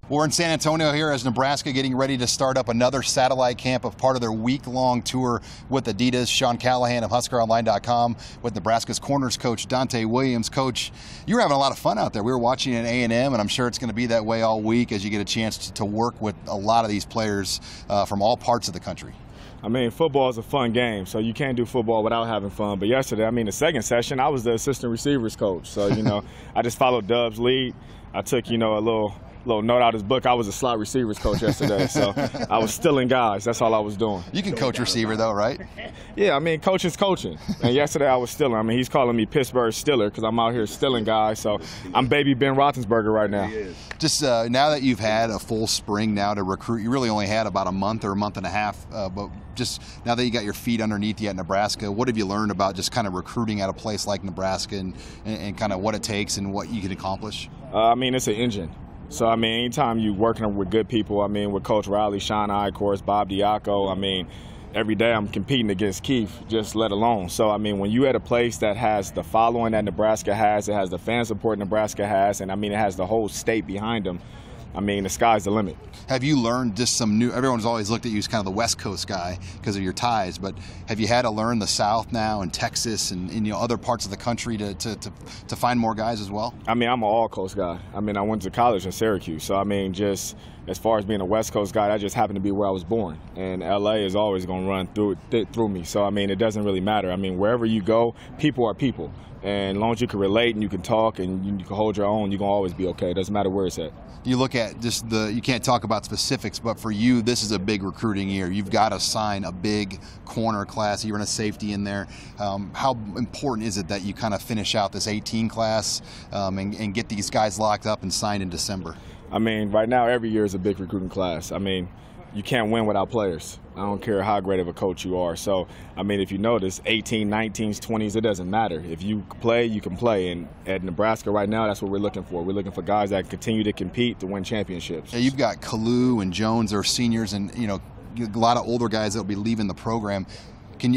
We're in San Antonio here as Nebraska getting ready to start up another satellite camp of part of their week-long tour with Adidas. Sean Callahan of HuskerOnline.com with Nebraska's corners coach Donte Williams. Coach, you were having a lot of fun out there. We were watching at A&M, and I'm sure it's going to be that way all week as you get a chance to work with a lot of these players from all parts of the country. I mean, football is a fun game, so you can't do football without having fun. But yesterday, I mean, the second session, I was the assistant receivers coach. So, I just followed Dub's lead. I took, a little note out of his book. I was a slot receivers coach yesterday, so I was stealing guys. That's all I was doing. You can coach receiver, though, right? Yeah, I mean, coaching's coaching. And yesterday I was stealing. I mean, he's calling me Pittsburgh Steeler because I'm out here stealing guys. So I'm baby Ben Roethlisberger right now. Just now that you've had a full spring now to recruit, you really only had about a month or a month and a half, but just now that you got your feet underneath you at Nebraska, what have you learned about just kind of recruiting at a place like Nebraska and kind of what it takes and what you can accomplish? I mean, it's an engine. So, I mean, anytime you're working with good people, I mean, with Coach Riley, Sean I, of course, Bob Diaco, I mean, every day I'm competing against Keith, just let alone. So, I mean, when you're at a place that has the following that Nebraska has, it has the fan support Nebraska has, and, I mean, it has the whole state behind them, I mean, the sky's the limit. Have you learned just some new, everyone's always looked at you as kind of the West Coast guy because of your ties, but have you had to learn the South now and Texas and other parts of the country to find more guys as well? I mean, I'm an all-coast guy. I mean, I went to college in Syracuse, so I mean, just as far as being a West Coast guy, that just happened to be where I was born. And LA is always going to run through me, so I mean, it doesn't really matter. I mean, wherever you go, people are people. And as long as you can relate and you can talk and you can hold your own, you're going to always be okay. It doesn't matter where it's at. You look at just you can't talk about specifics, but for you, this is a big recruiting year. You've got to sign a big corner class. You're in a safety in there. How important is it that you kind of finish out this 18 class and get these guys locked up and signed in December? I mean, right now, every year is a big recruiting class. I mean, you can't win without players. I don't care how great of a coach you are. So, I mean, if you notice, 18, 19s, 20s, it doesn't matter. If you play, you can play. And at Nebraska right now, that's what we're looking for. We're looking for guys that continue to compete to win championships. Yeah, you've got Kalu and Jones are seniors and, a lot of older guys that will be leaving the program.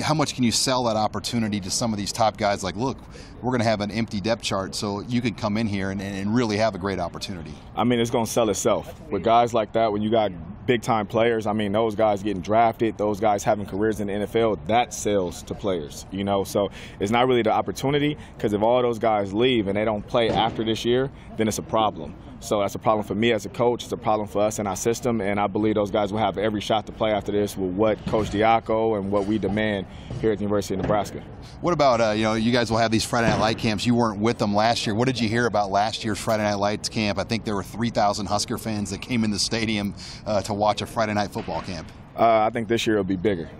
How much can you sell that opportunity to some of these top guys? Like, look, we're going to have an empty depth chart, so you could come in here and really have a great opportunity. I mean, it's going to sell itself. With guys like that, when you got big-time players, I mean, those guys getting drafted, those guys having careers in the NFL, that sells to players, So it's not really the opportunity, because if all those guys leave and they don't play after this year, then it's a problem. So that's a problem for me as a coach. It's a problem for us in our system, and I believe those guys will have every shot to play after this with what Coach Diaco and what we demand here at the University of Nebraska. What about, you guys will have these Friday Night Light camps. You weren't with them last year. What did you hear about last year's Friday Night Lights camp? I think there were 3,000 Husker fans that came in the stadium to watch a Friday night football camp. I think this year will be bigger.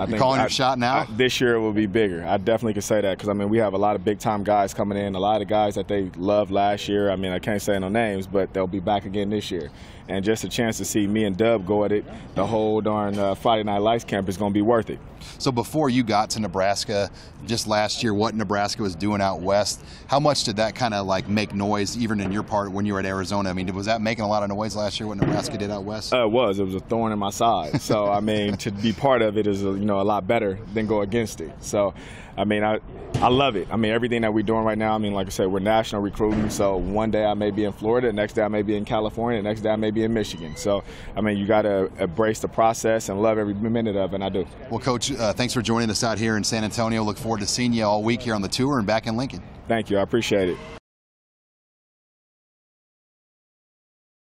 You're calling your shot now? This year it will be bigger. I definitely can say that because, I mean, we have a lot of big-time guys coming in, a lot of guys that they loved last year. I mean, I can't say no names, but they'll be back again this year. And just a chance to see me and Dub go at it the whole darn Friday Night Lights camp is going to be worth it. So before you got to Nebraska, just last year, what Nebraska was doing out west, how much did that kind of like make noise even in your part when you were at Arizona? I mean, was that making a lot of noise last year what Nebraska did out west? It was a thorn in my side. So, I mean, to be part of it is, a lot better than go against it. So, I mean, I love it. I mean, everything that we're doing right now, I mean, like I said, we're national recruiting. So one day I may be in Florida, the next day I may be in California, the next day I may be in Michigan. So, I mean, you got to embrace the process and love every minute of it, and I do. Well, Coach, thanks for joining us out here in San Antonio. Look forward to seeing you all week here on the tour and back in Lincoln. Thank you. I appreciate it.